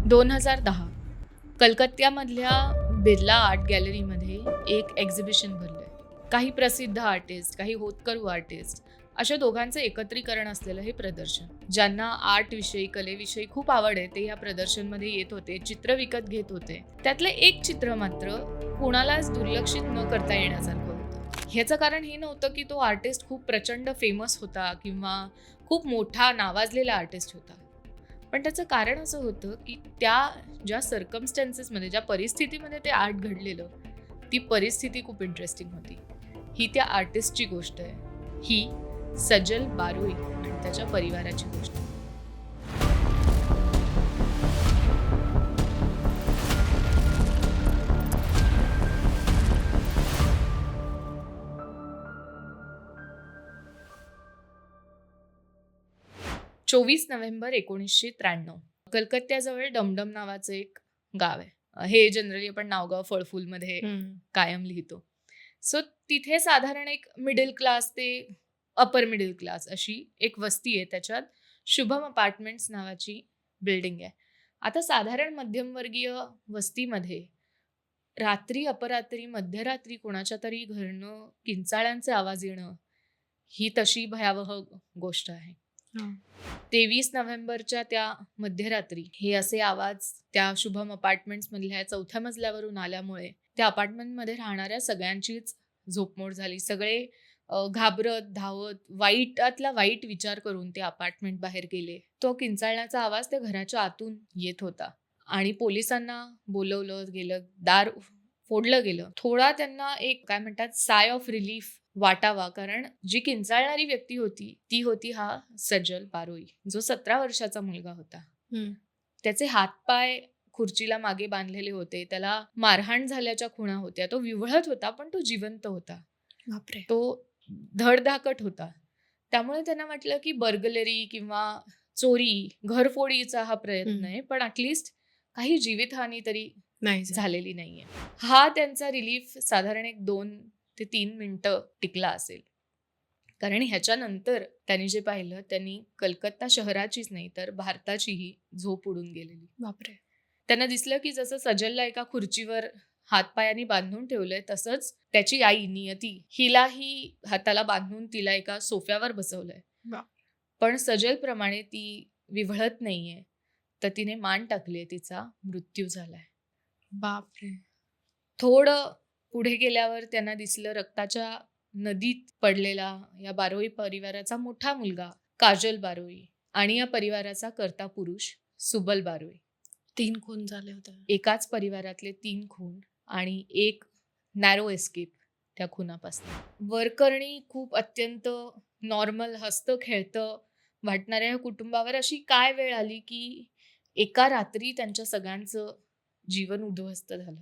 2010 कलकत्त्यामधल्या Birla art गॅलरीमध्ये एक exhibition भरलंय. काही प्रसिद्ध आर्टिस्ट, काही होतकरू आर्टिस्ट अशा दोघांचं एकत्रीकरण असलेलं हे प्रदर्शन. ज्यांना आर्टविषयी, कलेविषयी खूप आवड आहे ते या प्रदर्शनमध्ये येत होते, चित्र विकत घेत होते. त्यातलं एक चित्र मात्र कोणालाच दुर्लक्षित न करता येण्यासारखं होतं. ह्याचं कारण हे नव्हतं की तो आर्टिस्ट खूप प्रचंड फेमस होता किंवा खूप मोठा नावाजलेला आर्टिस्ट होता. पण त्याचं कारण असं होतं की ज्या सर्कमस्टन्सेसमध्ये, ज्या परिस्थितीमध्ये ते आर्ट घडलेलं, ती परिस्थिती खूप इंटरेस्टिंग होती. ही त्या आर्टिस्टची गोष्ट आहे. ही सजल बारोई आणि त्याच्या परिवाराची गोष्ट. 24 नोव्हेंबर 1993 कलकत्त्याजवळ डमडम नावाचं एक गाव आहे. हे जनरली आपण नावगाव फळफुलमध्ये कायम लिहितो. सो तिथे साधारण एक मिडल क्लास ते अपर मिडल क्लास अशी एक वस्ती आहे. त्याच्यात शुभम अपार्टमेंट्स नावाची बिल्डिंग आहे. आता साधारण मध्यमवर्गीय वस्तीमध्ये रात्री अपरात्री मध्यरात्री कोणाच्या तरी घरनं किंचाळ्यांचे आवाज येणं ही तशी भयावह गोष्ट आहे. 23 नोव्हेंबरच्या त्या मध्यरात्री हे असे आवाज त्या शुभम अपार्टमेंट्स मधल्या 4थ्या मजल्यावरून आल्यामुळे त्या अपार्टमेंटमध्ये राहणाऱ्या सगळ्यांचीच झोपमोड झाली. सगळे घाबरत धावत वाईटातला वाईट विचार करून ते अपार्टमेंट बाहेर गेले. तो किंचाळण्याचा आवाज त्या घराच्या आतून येत होता आणि पोलिसांना बोलवलं गेलं, दार फोडलं गेलं. थोडा त्यांना एक काय म्हणतात साय ऑफ रिलीफ वाटावा, कारण जी किंचाळणारी व्यक्ती होती ती होती हा सजल बारोई, जो 17 वर्षाचा मुलगा होता. त्याचे हातपाय खुर्चीला मागे बांधलेले होते. त्याला मारहाण झाल्याच्या खुणा होत्या. तो विव्हळत होता पण तो जिवंत होता. बापरे. तो धडधाकट होता. त्यामुळे त्यांना वाटलं की बर्गलरी किंवा चोरी, घरफोडीचा हा प्रयत्न आहे, पण ॲटलिस्ट काही जीवितहानी तरी नाही झालेली नाहीये. हा त्यांचा रिलीफ साधारण एक 2 ते 3 मिनिटं टिकला असेल. कारण ह्याच्यानंतर त्यांनी जे पाहिलं, त्यांनी कलकत्ता शहराचीच नाही तर भारताचीही झोप उडून गेलेली. बापरे. त्यांना दिसलं की जसं सजलला एका खुर्चीवर हातपायानी बांधून ठेवलंय, तसंच त्याची आई नियती हिलाही हाताला बांधून तिला एका सोफ्यावर बसवलंय. पण सजलप्रमाणे ती विव्हळत नाहीये, तर तिने मान टाकलीये, तिचा मृत्यू झालाय. बापरे. थोडं पुढे गेल्यावर त्यांना दिसलं रक्ताच्या नदीत पडलेला या बारोई परिवाराचा मोठा मुलगा काजल बारोई आणि या परिवाराचा कर्ता पुरुष सुबल बारोई. 3 खून झाले होते. एकाच परिवारातले 3 खून आणि एक नॅरो एस्केप त्या खुनापासून. वरकरणी खूप अत्यंत नॉर्मल हसतं खेळतं वाटणाऱ्या या कुटुंबावर अशी काय वेळ आली की एका रात्री त्यांच्या सगळ्यांचं जीवन उद्ध्वस्त झालं.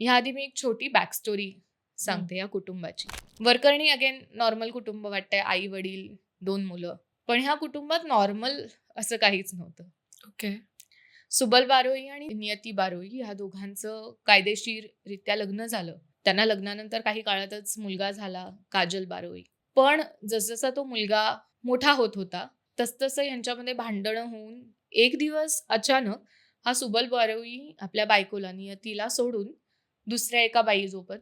ह्याआधी मी एक छोटी बॅक स्टोरी सांगते या कुटुंबाची. वरकरणी अगेन नॉर्मल कुटुंब वाटतंय, आई वडील 2 मुलं. पण ह्या कुटुंबात नॉर्मल असं काहीच नव्हतं. ओके. सुबल बारोई आणि नियती बारोई ह्या दोघांचं कायदेशीररित्या लग्न झालं. त्यांना लग्नानंतर काही काळातच मुलगा झाला, काजल बारोई. पण जसजसा तो मुलगा मोठा होत होता तसतसं यांच्यामध्ये भांडणं होऊन एक दिवस अचानक हा सुबल बारोई आपल्या बायकोला नियतीला सोडून दुसऱ्या एका बाईसोबत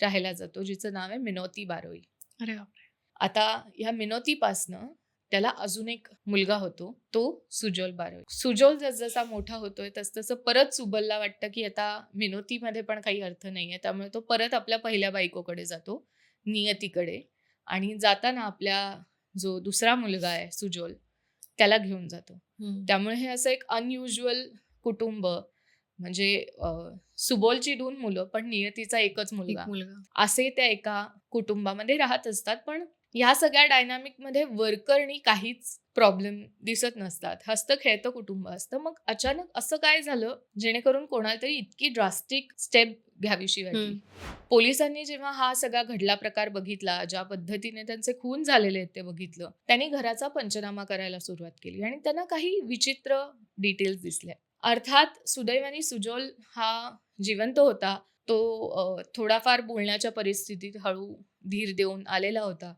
राहायला जातो, जिचं नाव आहे मिनोती बारोई. अरे बापरे. आता ह्या मिनोतीपासनं त्याला अजून एक मुलगा होतो, तो सुजोल बारोई. सुजोल जसजसा मोठा होतोय तसतसं परत सुबलला वाटतं की आता मिनोतीमध्ये पण काही अर्थ नाहीये, त्यामुळे तो परत आपल्या पहिल्या बायकोकडे जातो, नियतीकडे. आणि जाताना आपल्या जो दुसरा मुलगा आहे सुजोल त्याला घेऊन जातो. त्यामुळे हे असं एक अनयुज्युअल कुटुंब, म्हणजे सुबोलची 2 मुलं पण नियतीचा एकच मुलगा, असे त्या एका कुटुंबामध्ये राहत असतात. पण ह्या सगळ्या डायनामिक मध्ये वरकरणी काहीच प्रॉब्लेम दिसत नसतात. हसतं खेळतं कुटुंब असतं. मग अचानक असं काय झालं जेणेकरून कोणाला तरी इतकी ड्रास्टिक स्टेप घ्यावीशी वाटली. पोलिसांनी जेव्हा हा सगळा घडला प्रकार बघितला, ज्या पद्धतीने त्यांचे खून झालेले आहेत ते बघितलं, त्यांनी घराचा पंचनामा करायला सुरुवात केली आणि त्यांना काही विचित्र डिटेल्स दिसले. अर्थात सुदैवाने सुजोल हा जिवंत होता. तो थोडाफार बोलण्याच्या परिस्थितीत हळू धीर देऊन आलेला होता.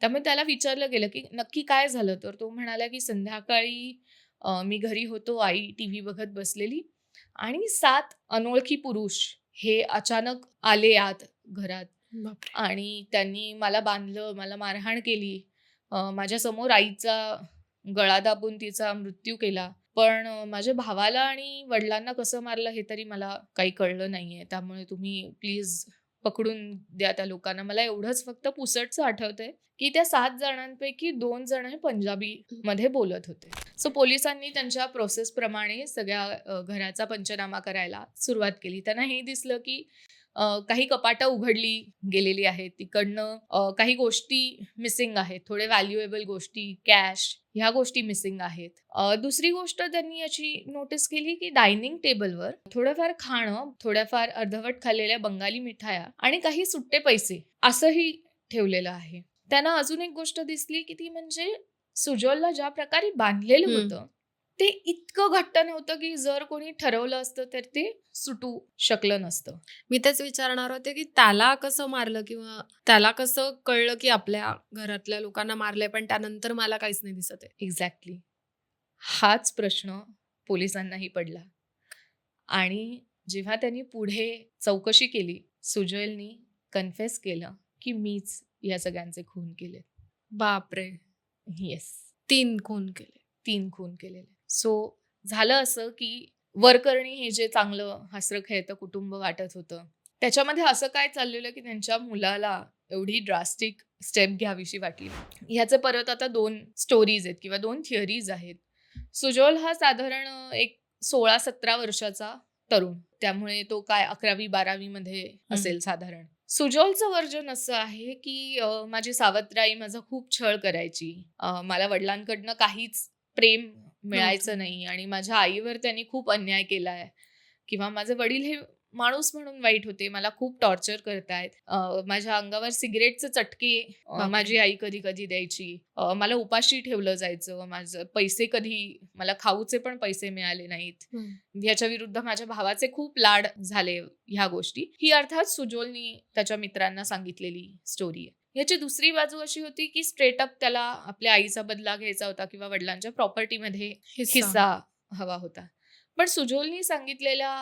त्यामुळे त्याला विचारलं गेलं की नक्की काय झालं, तर तो म्हणाला की संध्याकाळी मी घरी होतो, आई टीव्ही बघत बसलेली आणि 7 अनोळखी पुरुष हे अचानक आले आत घरात बापरे. आणि त्यांनी मला बांधलं, मला मारहाण केली. माझ्यासमोर आईचा गळा दाबून तिचा मृत्यू केला. पण माझ्या भावाला आणि वडिलांना कसं मारलं हे तरी मला काही कळलं नाहीये. त्यामुळे तुम्ही प्लीज पकडून द्या त्या लोकांना. मला एवढंच फक्त पुसटचं आठवतंय, की त्या 7 जणांपैकी 2 जण हे पंजाबीमध्ये बोलत होते. सो पोलिसांनी त्यांच्या प्रोसेसप्रमाणे सगळ्या घराचा पंचनामा करायला सुरुवात केली. त्यांना हे दिसलं, की काही कपाटं उघडली गेलेली आहेत. तिकडनं काही गोष्टी मिसिंग आहेत. थोडे व्हॅल्युएबल गोष्टी, कॅश ह्या गोष्टी मिसिंग आहेत. दुसरी गोष्ट त्यांनी याची नोटीस केली, की डायनिंग टेबलवर थोडंफार खाणं, थोड्याफार अर्धवट खाल्लेल्या बंगाली मिठाया आणि काही सुट्टे पैसे असंही ठेवलेलं आहे. त्यांना अजून एक गोष्ट दिसली, की ती म्हणजे सुजॉलला ज्या प्रकारे बांधलेलं हम्म. होतं ते इतकं घट्ट नव्हतं, की जर कोणी ठरवलं असतं तर ते सुटू शकलं नसतं. मी तेच विचारणार होते की त्याला कसं मारलं किंवा त्याला कसं कळलं की आपल्या घरातल्या लोकांना मारलंय पण त्यानंतर मला काहीच नाही दिसत आहे. एक्झॅक्टली. हाच प्रश्न पोलिसांनाही पडला आणि जेव्हा त्यांनी पुढे चौकशी केली, सुजयलनी कन्फेस केलं, की मीच या सगळ्यांचे खून केले. बापरे. येस. 3 खून केले. 3 खून केलेले. सो झालं असं, की वरकरणी हे जे चांगलं हसरं-खेळतं कुटुंब वाटत होतं, त्याच्यामध्ये असं काय चाललेलं, की त्यांच्या मुलाला एवढी ड्रास्टिक स्टेप घ्यावीशी वाटली. ह्याचे परत आता 2 स्टोरीज आहेत किंवा 2 थिअरीज आहेत. सुजॉल हा साधारण एक 16-17 वर्षाचा तरुण. त्यामुळे तो काय 11वी-12वी मध्ये असेल साधारण. सुजॉलचं वर्जन असं आहे, की माझी सावत्र आई माझा खूप छळ करायची. मला वडिलांकडनं काहीच प्रेम मिळायचं नाही आणि माझ्या आईवर त्यांनी खूप अन्याय केलाय किंवा माझे वडील हे माणूस म्हणून वाईट होते. मला खूप टॉर्चर करतायत. माझ्या अंगावर सिगरेटचे चटके बापरे. माझी आई कधी-कधी द्यायची. मला उपाशी ठेवलं जायचं. माझं पैसे कधी मला खाऊचे पण पैसे मिळाले नाहीत. याच्या विरुद्ध माझ्या भावाचे खूप लाड झाले ह्या गोष्टी. ही अर्थात सुजॉलनी त्याच्या मित्रांना सांगितलेली स्टोरी आहे. याची दुसरी बाजू अशी होती, की स्ट्रेट अप त्याला आपल्या आईचा बदला घ्यायचा होता किंवा वडिलांच्या प्रॉपर्टीमध्ये हिस्सा हवा होता. पण सुजॉलनी सांगितलेल्या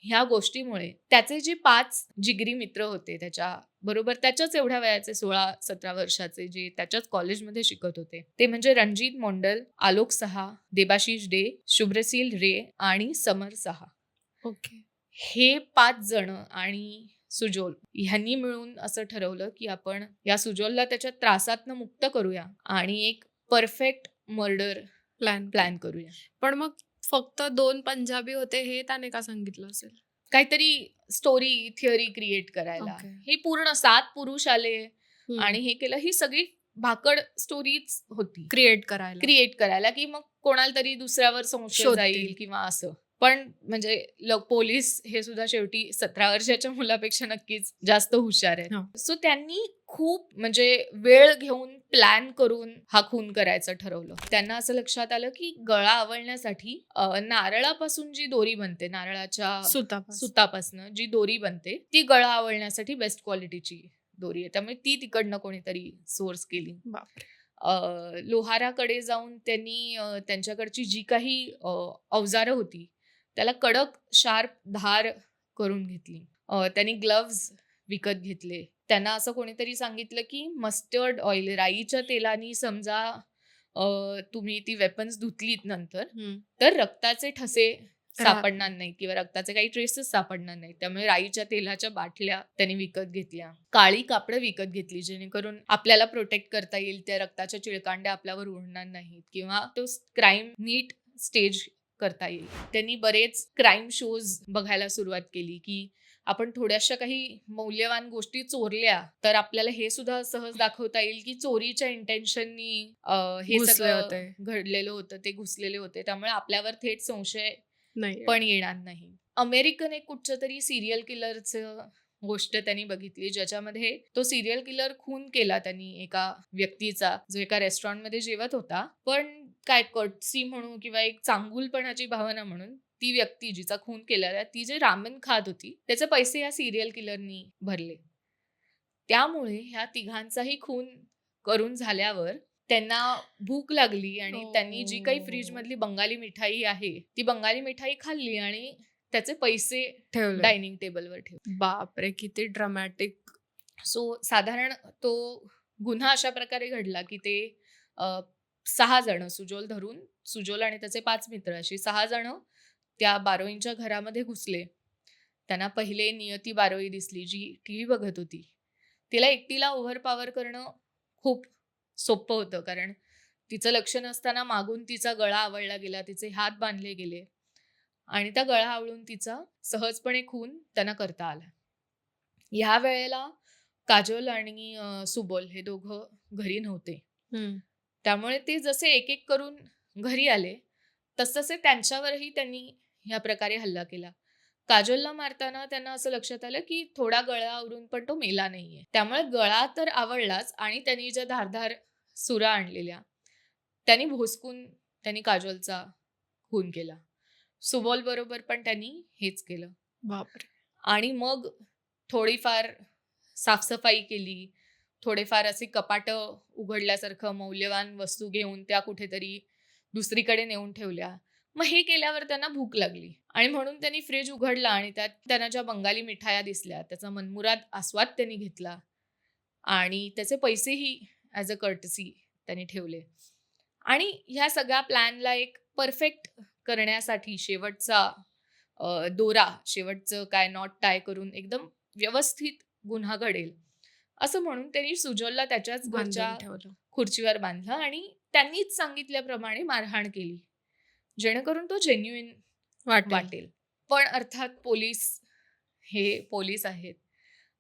ह्या गोष्टीमुळे त्याचे जे 5 जिगरी मित्र होते त्याच्या बरोबर त्याच्याच एवढ्या वयाचे 16-17 वर्षाचे जे त्याच्याच कॉलेजमध्ये शिकत होते ते म्हणजे रणजित मोंडल, आलोक सहा, देबाशिष डे, शुभ्रसील रे आणि समर सहा. ओके. हे 5 जण आणि सुजॉल ह्यांनी मिळून असं ठरवलं, की आपण या सुजॉलला त्याच्या त्रासातनं मुक्त करूया आणि एक परफेक्ट मर्डर प्लॅन करूया. पण मग फक्त 2 पंजाबी होते हे त्याने का सांगितलं असेल? काहीतरी स्टोरी थिअरी क्रिएट करायला. Okay. हे पूर्ण 7 पुरुष आले आणि हे केलं. ही सगळी भाकड स्टोरीच होती क्रिएट करायला की मग कोणाला तरी दुसऱ्यावर संशय शोधतील. जाईल किंवा असं. पण म्हणजे पोलीस हे सुद्धा शेवटी 17 वर्षाच्या मुलापेक्षा नक्कीच जास्त हुशार आहेत. हो. सो त्यांनी खूप म्हणजे वेळ घेऊन प्लॅन करून हा खून करायचं ठरवलं. त्यांना असं लक्षात आलं की गळा आवळण्यासाठी नारळापासून जी दोरी बनते, नारळाच्या सुतापासून जी दोरी बनते ती गळा आवळण्यासाठी बेस्ट क्वालिटीची दोरी आहे. त्यामुळे ती तिकडनं कोणीतरी सोर्स केली. लोहाराकडे जाऊन त्यांनी त्यांच्याकडची जी काही अवजारं होती त्याला कडक शार्प धार करून घेतली. त्यांनी ग्लव्ज विकत घेतले. त्यांना असं कोणीतरी सांगितलं की मस्टर्ड ऑइल, राईच्या तेलानी समजा तुम्ही ती वेपन्स धुतलीत नंतर तर रक्ताचे ठसे सापडणार नाही किंवा रक्ताचे काही ट्रेसेस सापडणार नाही. त्यामुळे राईच्या तेलाच्या बाटल्या त्यांनी विकत घेतल्या. काळी कापडं विकत घेतली जेणेकरून आपल्याला प्रोटेक्ट करता येईल, त्या रक्ताच्या चिळकांड्या आपल्यावर उडणार नाहीत किंवा तो क्राईम नीट स्टेज करता येईल. त्यांनी बरेच क्राईम शोज बघायला सुरुवात केली की आपण थोड्याशा काही मौल्यवान गोष्टी चोरल्या तर आपल्याला हे सुद्धा सहज दाखवता येईल की चोरीच्या इंटेन्शननी हे सगळं घडलेलं होतं, ते घुसलेले होते. त्यामुळे आपल्यावर थेट संशय पण येणार नाही. अमेरिकन एक कुठच्या तरी सिरियल किलरचं गोष्ट त्यांनी बघितली ज्याच्यामध्ये तो सिरियल किलर खून केला त्यांनी एका व्यक्तीचा जो एका रेस्टॉरंटमध्ये जेवत होता. पण काय कर्टसी म्हणू किंवा एक चांगुलपणाची भावना म्हणून ती व्यक्ती जिचा खून केलेला ती जे रामेन खात होती त्याचे पैसे या सिरियल किलरनी भरले. त्यामुळे ह्या तिघांचाही खून करून झाल्यावर त्यांना भूक लागली आणि त्यांनी जी काही ओ. फ्रीजमधली बंगाली मिठाई आहे, ती बंगाली मिठाई खाल्ली आणि त्याचे पैसे ठेवले. डायनिंग टेबलवर ठेवले. बापरे! किती ड्रामॅटिक. सो साधारण तो गुन्हा अशा प्रकारे घडला, की ते अ, 6 जण सुजोल आणि त्याचे 5 मित्र अशी 6 जण त्या बारोईंच्या घरामध्ये घुसले. त्यांना पहिले नियती बारोई दिसली, जी टीव्ही बघत होती. तिला एकटीला ओव्हरपॉवर करणं खूप सोपं होतं, कारण तिचं लक्ष नसताना मागून तिचा गळा आवळला गेला, तिचे हात बांधले गेले आणि त्या गळा आवळून तिचा सहजपणे खून त्यांना करता आला. ह्या वेळेला काजोल आणि सुबोल हे दोघं घरी नव्हते. हं. त्यामुळे ते जसे एक-एक करून घरी आले, तसतसे त्यांच्यावरही त्यांनी ह्या प्रकारे हल्ला केला. काजोलला मारताना त्यांना असं लक्षात आलं, की थोडा गळा आवरून पण तो मेला नाहीये. त्यामुळे गळा तर आवळलाच आणि त्यांनी ज्या धारदार सुरा आणलेल्या, त्यांनी भोसकून त्यांनी काजोलचा खून केला. सुबोल बरोबर पण त्यांनी हेच केलं. बापरे! आणि मग थोडीफार साफसफाई केली. थोडेफार असे कपाटं उघडल्यासारखं मौल्यवान वस्तू घेऊन त्या कुठेतरी दुसरीकडे नेऊन ठेवल्या. मग हे केल्यावर त्यांना भूक लागली आणि म्हणून त्यांनी फ्रिज उघडला आणि त्यात त्यांना ज्या बंगाली मिठाया दिसल्या, त्याचा मनमुराद आस्वाद त्यांनी घेतला आणि त्याचे पैसेही ॲज अ कर्टसी त्यांनी ठेवले. आणि ह्या सगळ्या प्लॅनला एक परफेक्ट करण्यासाठी दोरा, शेवटचं काय नॉट टाय करून एकदम व्यवस्थित गुन्हा घडेल, असं म्हणून त्यांनी सुजलला त्याच्याच बांधून घरच्या ठेवलं. खुर्चीवर बांधलं आणि त्यांनीच सांगितल्याप्रमाणे मारहाण केली, जेणेकरून तो जेन्युइन वाटेल. वाटेल. पण अर्थात पोलीस आहेत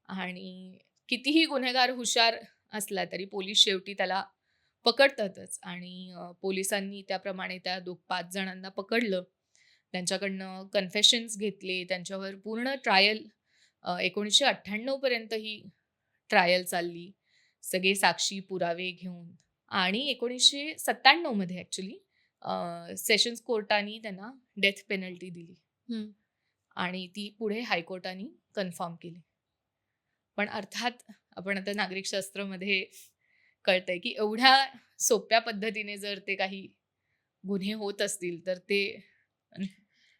आणि कितीही गुन्हेगार हुशार असला तरी पोलीस शेवटी त्याला पकडतातच आणि पोलिसांनी त्याप्रमाणे त्या 5 जणांना पकडलं. त्यांच्याकडनं कन्फेशन्स घेतले. त्यांच्यावर पूर्ण ट्रायल 1998 पर्यंत ही ट्रायल चालली. सगळे साक्षी पुरावे घेऊन आणि 1997 मध्ये ॲक्चुअली सेशन्स कोर्टाने त्यांना डेथ पेनल्टी दिली हं. आणि ती पुढे हायकोर्टाने कन्फर्म केली. पण अर्थात आपण आता नागरिकशास्त्रामध्ये कळतंय, की एवढ्या सोप्या पद्धतीने जर ते काही गुन्हे होत असतील, तर ते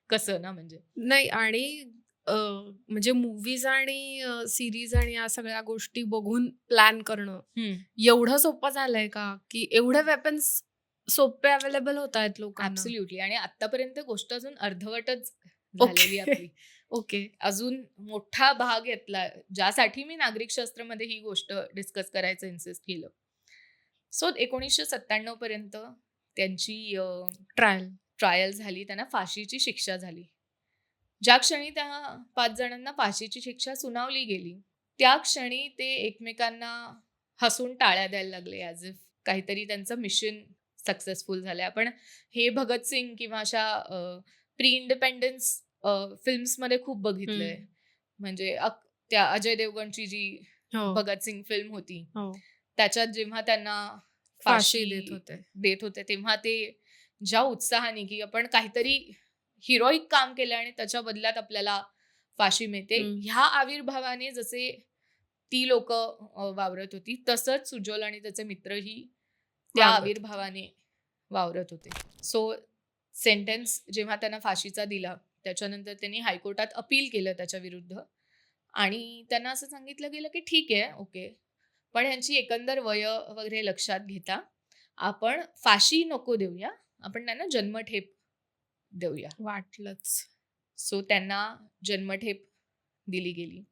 कसं ना म्हणजे. नाही आणि म्हणजे मूव्हीज आणि सीरीज आणि या सगळ्या गोष्टी बघून प्लॅन करणं एवढं सोपं झालंय का? की एवढे वेपन्स सोपे अवेलेबल होतायत लोकांना? ॲब्सोल्युटली. आणि आत्तापर्यंत गोष्ट अजून अर्धवटच झालेली ओके. आपली. ओके. अजून मोठा भाग घेतला, ज्यासाठी मी नागरिकशास्त्रामध्ये ही गोष्ट डिस्कस करायचं इन्सिस्ट केलं. सो 1997 पर्यंत त्यांची ट्रायल. ट्रायल झाली. त्यांना फाशीची शिक्षा झाली. ज्या क्षणी त्या 5 जणांना फाशीची शिक्षा सुनावली गेली, त्या क्षणी ते एकमेकांना हसून टाळ्या द्यायला लागले, ॲज इफ काहीतरी त्यांचं मिशन सक्सेसफुल झालंय. आपण हे भगतसिंग किंवा अशा प्री इंडिपेंडन्स फिल्म्समध्ये खूप बघितलंय. हं. म्हणजे त्या अजय देवगणची जी हो. भगतसिंग फिल्म होती, हो. त्याच्यात जेव्हा त्यांना फाशी देत होते. तेव्हा ते ज्या उत्साहाने, की आपण काहीतरी हिरोईक काम केलं आणि त्याच्या बदल्यात आपल्याला फाशी मिळते, हं. ह्या आविर्भावाने जसे ती लोकं वावरत होती, तसंच सुजोल आणि त्याचे मित्रही त्या वावरत होते. आविर्भावाने वावरत होते. सो सेंटेन्स जेव्हा त्यांना फाशीचा दिला, त्याच्यानंतर त्यांनी हायकोर्टात अपील केलं त्याच्या विरुद्ध आणि त्यांना असं सांगितलं गेलं, की ठीक आहे, ओके. पण ह्यांची एकंदर वगैरे लक्षात घेता आपण फाशी नको देऊया, आपण त्यांना जन्मठेप देऊया. वाटलंच. सो त्यांना जन्मठेप दिली गेली.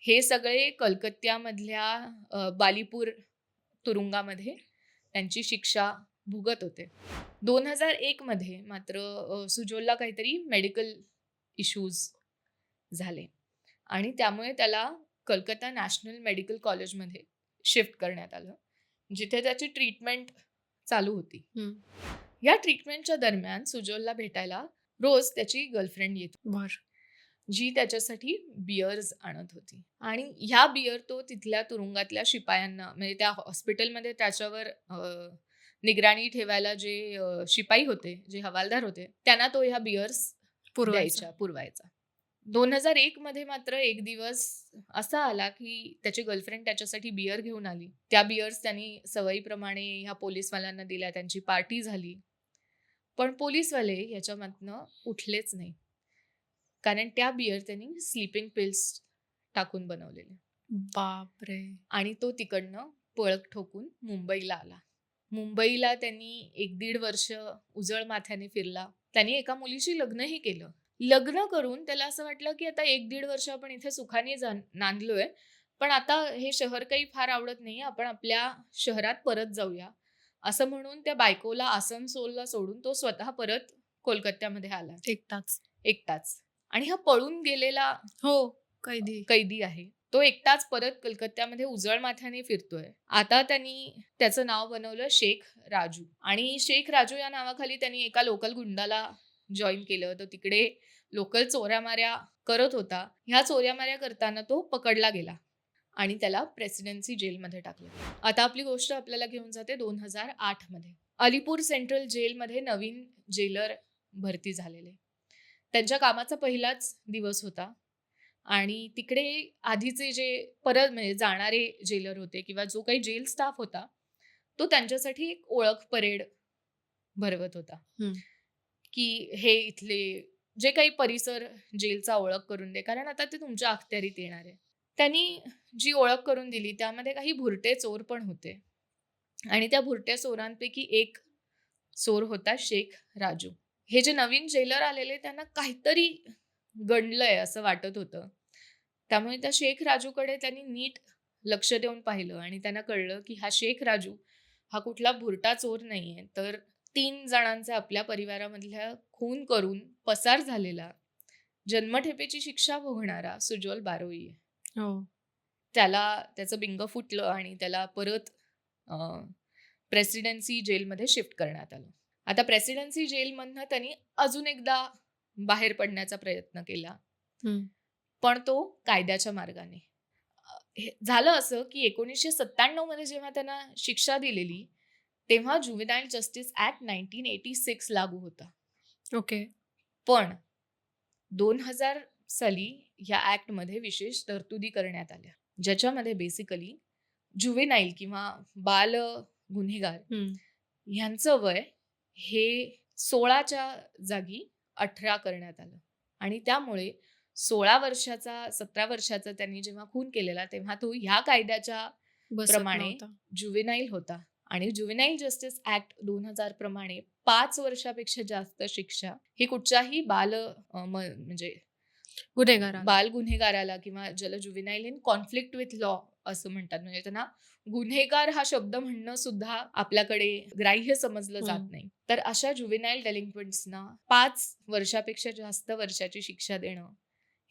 हे सगळे कलकत्त्यामधल्या बालीपूर तुरुंगामध्ये त्यांची शिक्षा भोगत होते. 2001 मध्ये मात्र सुजोलला काहीतरी मेडिकल इश्यूज झाले आणि त्यामुळे त्याला कलकत्ता नॅशनल मेडिकल कॉलेजमध्ये शिफ्ट करण्यात आलं, जिथे त्याची ट्रीटमेंट चालू होती. हं. या ट्रीटमेंटच्या दरम्यान सुजोलला भेटायला रोज त्याची गर्लफ्रेंड येत होती, बरं. जी त्याच्यासाठी बिअर्स आणत होती आणि ह्या बिअर तो तिथल्या तुरुंगातल्या शिपायांना, म्हणजे त्या हॉस्पिटलमध्ये त्याच्यावर निगराणी ठेवायला जे शिपाई होते, जे हवालदार होते, त्यांना तो ह्या बिअर्स पुरवायचा. पुरवायचा. 2001 मध्ये मात्र एक दिवस असा आला की त्याची गर्लफ्रेंड त्याच्यासाठी बियर घेऊन आली. त्या बियर्स त्यांनी सवयीप्रमाणे ह्या पोलिसवाल्यांना दिल्या. त्यांची पार्टी झाली. पण पोलिसवाले याच्यामधनं उठलेच नाही. कारण त्या बियर त्यांनी स्लीपिंग पिल्स टाकून बनवलेले. बापरे! आणि तो तिकडनं पळत ठोकून मुंबईला आला. मुंबईला त्यांनी 1-1.5 वर्ष उजळ माथ्याने फिरला. त्यांनी एका मुलीशी लग्नही केलं. लग्न करून त्याला असं वाटलं, की आता 1-1.5 वर्ष आपण इथे सुखाने नांदलोय. पण आता हे शहर काही फार आवडत नाही. आपण आपल्या शहरात परत जाऊया. असं म्हणून त्या बायकोला आसनसोलला सोडून तो स्वतः परत कोलकात्यामध्ये आला. एकटाच. एकटाच. आणि हा पळून गेलेला हो, कैदी. कैदी आहे. तो एकटाच परत कलकत्त्यामध्ये उजळ माथ्याने फिरतोय. आता त्यांनी त्याचं नाव बनवलं शेख राजू. आणि शेख राजू या नावाखाली त्यांनी एका लोकल गुंडाला जॉइन केलं. तो तिकडे लोकल चोऱ्यामाऱ्या करत होता. ह्या चोऱ्यामाऱ्या करताना तो पकडला गेला आणि त्याला प्रेसिडेन्सी जेलमध्ये टाकलं. आता आपली गोष्ट आपल्याला घेऊन जाते 2008 मध्ये. अलीपूर सेंट्रल जेलमध्ये नवीन जेलर भरती झालेले. त्यांच्या कामाचा पहिलाच दिवस होता आणि तिकडे आधीचे जे परत म्हणजे जाणारे जेलर होते किंवा जो काही जेल स्टाफ होता तो त्यांच्यासाठी एक ओळख परेड भरवत होता. की हे इथले जे काही परिसर जेलचा ओळख करून दे, कारण आता ते तुमच्या अखत्यारीत येणार आहे. त्यांनी जी ओळख करून दिली त्यामध्ये काही भुरटे चोर पण होते आणि त्या भुरट्या चोरांपैकी एक चोर होता शेख राजू. हे जे नवीन जेलर आलेले त्यांना काहीतरी गणलंय असं वाटत होतं. त्यामुळे त्या शेख राजूकडे त्यांनी नीट लक्ष देऊन पाहिलं आणि त्यांना कळलं की हा शेख राजू हा कुठला भुरटा चोर नाहीये, तर 3 जणांचा आपल्या परिवारामधल्या खून करून पसार झालेला, जन्मठेपेची शिक्षा भोगणारा सुजोल बारोई आहे. हो. त्याला त्याचं बिंग फुटलं आणि त्याला परत प्रेसिडेन्सी जेलमध्ये शिफ्ट करण्यात आलं. आता प्रेसिडेन्सी जेलमधनं त्यांनी अजून एकदा बाहेर पडण्याचा प्रयत्न केला. पण तो कायद्याच्या मार्गाने. झालं असं की 1997 मध्ये जेव्हा त्यांना शिक्षा दिलेली तेव्हा ज्युव्हेनाईल जस्टिस ऍक्ट 1986 लागू होता. ओके. पण 2000 साली या ऍक्ट मध्ये विशेष तरतुदी करण्यात आल्या, ज्याच्यामध्ये बेसिकली ज्युव्हेनाईल किंवा बाल गुन्हेगार ह्यांचं वय हे 16च्या जागी 18 करण्यात आलं. आणि त्यामुळे 16 वर्षाचा 17 वर्षाचा त्यांनी जेव्हा खून केलेला तेव्हा तो ह्या कायद्याच्या प्रमाणे ज्युव्हेनाईल होता. आणि ज्युव्हेनाईल जस्टिस ऍक्ट 2000 प्रमाणे 5 वर्षापेक्षा जास्त शिक्षा ही कुठच्याही म्हणजे बाल गुन्हेगाराला किंवा ज्याला ज्युव्हेनाईल इन कॉन्फ्लिक्ट विथ लॉ असं म्हणतात, म्हणजे त्यांना गुन्हेगार हा शब्द म्हणणं सुद्धा आपल्याकडे ग्राह्य समजलं जात नाही. तर अशा ज्युव्हेनाईल डेलिंक्वेंट्सना 5 वर्षापेक्षा जास्त वर्षाची शिक्षा देणं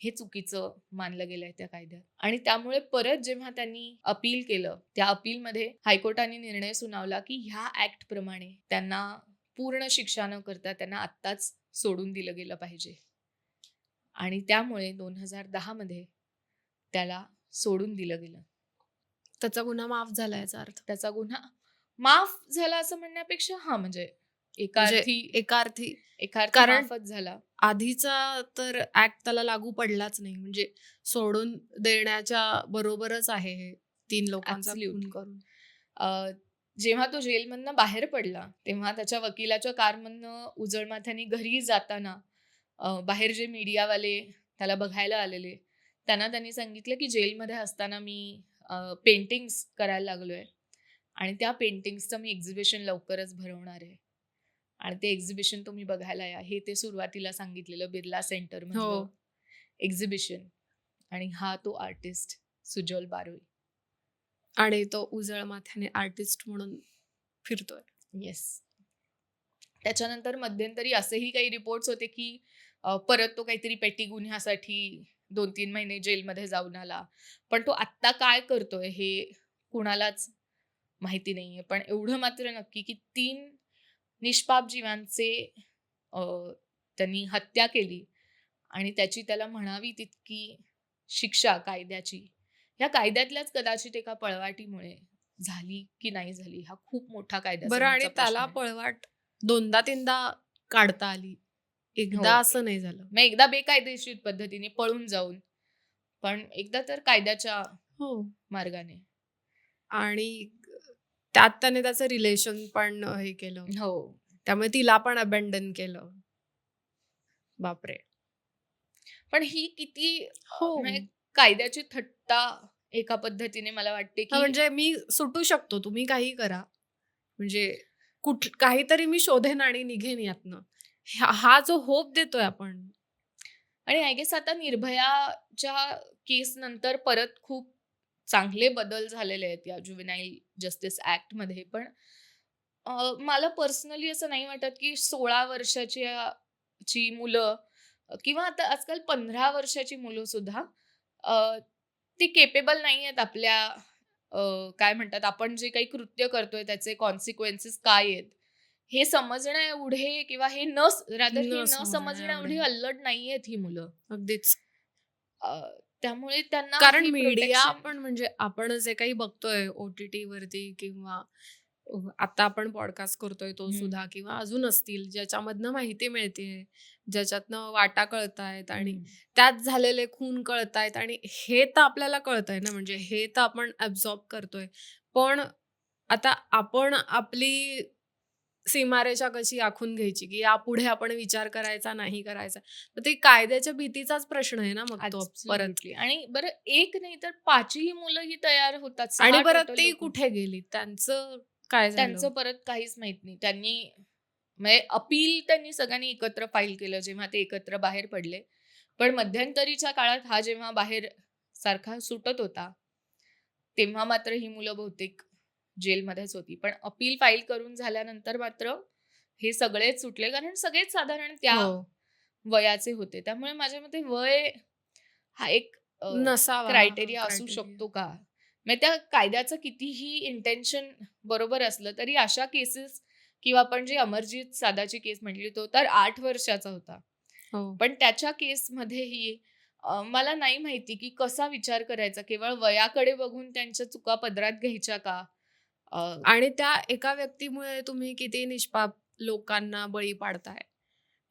हे चुकीचं मानलं गेलंय त्या कायद्यात. आणि त्यामुळे परत जेव्हा त्यांनी अपील केलं त्या अपीलमध्ये हायकोर्टाने निर्णय सुनावला की ह्या ऍक्ट प्रमाणे त्यांना पूर्ण शिक्षा न करता त्यांना आत्ताच सोडून दिलं गेलं पाहिजे. आणि त्यामुळे 2010 मध्ये त्याला सोडून दिलं गेलं. त्याचा गुन्हा माफ झाला याचा अर्थ? त्याचा गुन्हा माफ झाला असं म्हणण्यापेक्षा म्हणजे एकार्थी कारण माफच झाला. आधीचा तर ऍक्ट त्याला लागू पडलाच नाही, म्हणजे सोडून देण्याच्या बरोबरच आहे हे 3 लोकांचा खून करून. जेव्हा तो जेलमधनं बाहेर पडला तेव्हा त्याच्या वकिलाच्या कारमधनं उजळ माथ्याने घरी जाताना बाहेर जे मीडियावाले त्याला बघायला आलेले त्यांना त्यांनी सांगितलं की जेलमध्ये असताना मी पेंटिंग्स करायला लागलोय आणि त्या पेंटिंग्सचं मी एक्झिबिशन लवकरच भरवणार आहे आणि ते एक्झिबिशन तुम्ही बघायला या, हे ते सुरुवातीला सांगितलेलं बिर्ला सेंटर मधलं एक्झिबिशन. आणि हा तो आर्टिस्ट सुजोल बारोई. आणि तो उजळ माथ्याने आर्टिस्ट म्हणून फिरतोय. येस. त्याच्यानंतर मध्यंतरी असेही काही रिपोर्ट्स होते की परत तो काहीतरी पेटी गुन्ह्यासाठी 2-3 महिने जेलमध्ये जाऊन आला. पण तो आत्ता काय करतोय हे कुणालाच माहिती नाहीये. पण एवढं मात्र नक्की की 3 निष्पाप जीवांचे त्यांनी हत्या केली आणि त्याची त्याला म्हणावी तितकी शिक्षा कायद्याची या कायद्यातल्याच कदाचित एका पळवाटीमुळे झाली की नाही झाली हा खूप मोठा कायदा. बरं, आणि त्याला पळवाट 2दा-3दा काढता आली एकदा असं नाही झालं. मग एकदा बेकायदेशीर पद्धतीने पळून जाऊन, पण एकदा तर कायद्याच्या हो. मार्गाने. आणि त्यात त्याने त्याचं रिलेशन पण हे केलं. हो. त्यामुळे तिला पण अबॅन्डन केलं. बापरे! पण ही किती हो. म्हणजे कायद्याची थट्टा एका पद्धतीने मला वाटते, की म्हणजे मी सुटू शकतो, तुम्ही काहीही करा. म्हणजे काहीतरी मी शोधेन आणि निघेन यातनं. हा जो होप देतोय आपण. आणि आय गेस आता निर्भयाच्या केस नंतर परत खूप चांगले बदल झालेले आहेत या जुव्हेनाईल जस्टिस ऍक्टमध्ये. पण मला पर्सनली असं नाही वाटत की 16 वर्षाची ची मुलं किंवा आता आजकाल 15 वर्षाची मुलं सुद्धा अ, ती केपेबल नाही आहेत आपल्या काय म्हणतात आपण जे काही कृत्य करतोय त्याचे कॉन्सिक्वेन्सेस काय आहेत हे समजण्या एवढे किंवा हे न न समजण्या समजण्या एवढे. एवढी अल्लड नाहीयेत ही मुलं. अगदीच. अ, त्यामुळे त्यांना कारण हे मीडिया प्रोटेक्शन. पण म्हणजे आपण जे काही बघतोय OTT वरती किंवा आता आपण पॉडकास्ट करतोय तो सुद्धा किंवा अजून असतील ज्याच्यामधनं माहिती मिळतेय, ज्याच्यातनं वाटा कळतायत आणि त्यात झालेले खून कळतायत आणि हे तर आपल्याला कळतंय ना, म्हणजे हे तर आपण ॲब्झॉर्ब करतोय. पण आता आपण आपली सीमारेषा कशी आखून घ्यायची, की यापुढे आपण विचार करायचा, नाही करायचा. तर ते कायद्याच्या भीतीचाच प्रश्न आहे ना मग तो परत. ॲब्सोल्युटली. आणि बरं एक नाही तर 5ही मुलं ही तयार होतात. आणि 6 परत टोटल ती लोकं. कुठे गेली? त्यांचं काय झालं? त्यांचं परत काहीच माहीत नाही. त्यांनी म्हणजे अपील त्यांनी सगळ्यांनी एकत्र फाईल केलं जेव्हा ते एकत्र बाहेर पडले. पण मध्यंतरीच्या काळात हा जेव्हा बाहेर सारखा सुटत होता, तेव्हा मात्र ही मुलं बहुतेक जेलमध्येच होती. पण अपील फाईल करून झाल्यानंतर मात्र हे सगळेच सुटले. कारण सगळेच साधारण त्या हो. वयाचे होते. त्यामुळे माझ्या मते वय हा एक नसावा हा क्रायटेरिया असू क्रायटेरिया. शकतो का? म्हणजे त्या कायद्याचं कितीही इंटेन्शन बरोबर असलं तरी अशा केसेस किंवा आपण जी अमरजीत सादाची केस म्हटली तो तर 8 वर्षाचा होता. हो. पण त्याच्या केसमध्येही मला नाही माहिती की कसा विचार करायचा. केवळ वयाकडे बघून त्यांच्या चुका पदरात घ्यायच्या का? अ, आणि त्या एका व्यक्तीमुळे तुम्ही किती निष्पाप लोकांना बळी पाडताय.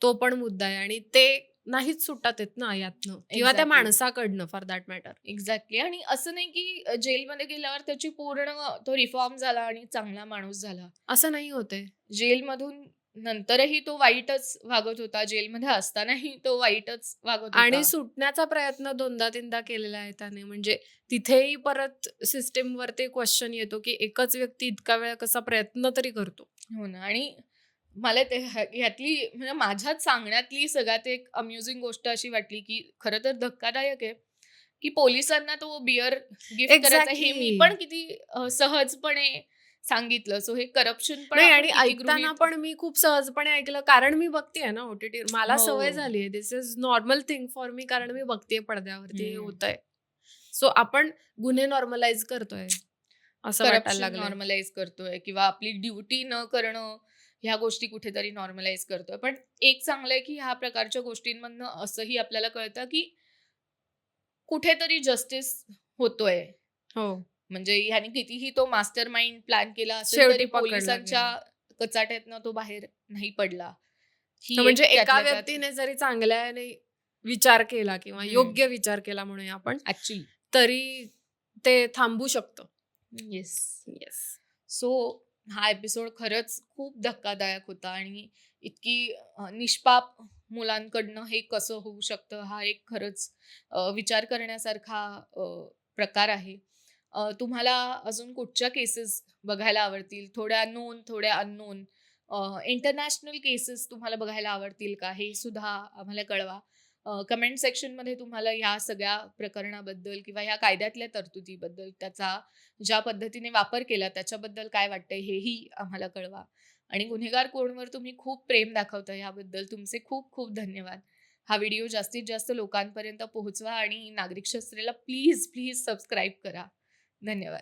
तो पण मुद्दा आहे आणि ते नाहीच सुटत आहेत ना यातनं किंवा त्या एक्झॅक्टली. माणसाकडनं फॉर दॅट मॅटर. एक्झॅक्टली. आणि असं नाही की जेलमध्ये गेल्यावर त्याची पूर्ण तो रिफॉर्म झाला आणि चांगला माणूस झाला. असं नाही होते. जेलमधून नंतरही तो वाईटच वागत होता. जेलमध्ये असतानाही तो वाईटच वागत आणि होता. सुटण्याचा प्रयत्न 2दा-3दा केलेला आहे त्याने. म्हणजे तिथेही परत सिस्टमवरती क्वेश्चन येतो, की एकच व्यक्ती इतका वेळ कसा प्रयत्न तरी करतो. हो ना. आणि मला ते ह्यातली म्हणजे माझ्याच सांगण्यातली सगळ्यात एक अम्युजिंग गोष्ट अशी वाटली, की खरं तर धक्कादायक आहे, की पोलिसांना तो बिअर गिफ्ट करायचा हे मी एक्झॅक्टली. पण किती सहजपणे सांगितलं. सो हे करप्शन पण नाही आपण आणि किती ऐकताना गृहीत. पण मी खूप सहजपणे ऐकलं कारण मी बघतेय ना OTT. मला सवय हो. झाली आहे. This is normal thing for me कारण मी बघतेय पडद्यावरती हे हं. होतंय. सो आपण गुन्हे नॉर्मलाइज करतोय असं वाटायला करप्शन लागलंय. नॉर्मलाइज करतोय किंवा आपली ड्युटी न करणं ह्या गोष्टी कुठेतरी नॉर्मलाइज करतोय. पण एक चांगलं आहे, की ह्या प्रकारच्या गोष्टींमधनं असंही आपल्याला कळतं, की कुठेतरी जस्टिस होतोय. हो. म्हणजे ह्याने कितीही तो मास्टर माइंड प्लॅन केला असेल शेवटी तरी पकडला पोलिसांच्या गेला. कचाट्यातनं तो बाहेर नाही पडला. तर ही म्हणजे एक एका त्यातल्या त्यात व्यक्तीने जरी चांगल्याने विचार केला किंवा योग्य विचार केला म्हणूया आपण, ॲक्चुअली. तरी ते थांबू शकतं. येस. येस. सो हा एपिसोड खरंच खूप धक्कादायक होता आणि इतकी निष्पाप मुलांकडनं हे कसं होऊ शकतं हा एक खरंच विचार करण्यासारखा प्रकार आहे. तुम्हाला अजून कुठच्या केसेस बघायला आवडतील? थोड्या नोन, थोड्या अननोन, इंटरनॅशनल केसेस तुम्हाला बघायला आवडतील का? हे सुद्धा आम्हाला कळवा. कमेंट सेक्शनमध्ये तुम्हाला ह्या सगळ्या प्रकरणाबद्दल किंवा ह्या कायद्यातल्या तरतुदीबद्दल त्याचा ज्या पद्धतीने वापर केला त्याच्याबद्दल काय वाटतंय हेही आम्हाला कळवा. आणि गुन्हेगार कोणवर तुम्ही खूप प्रेम दाखवता याबद्दल तुमचे खूप खूप धन्यवाद. हा व्हिडिओ जास्तीत जास्त लोकांपर्यंत पोहोचवा आणि नागरिक शास्त्रेला प्लीज प्लीज सबस्क्राईब करा. धन्यवाद.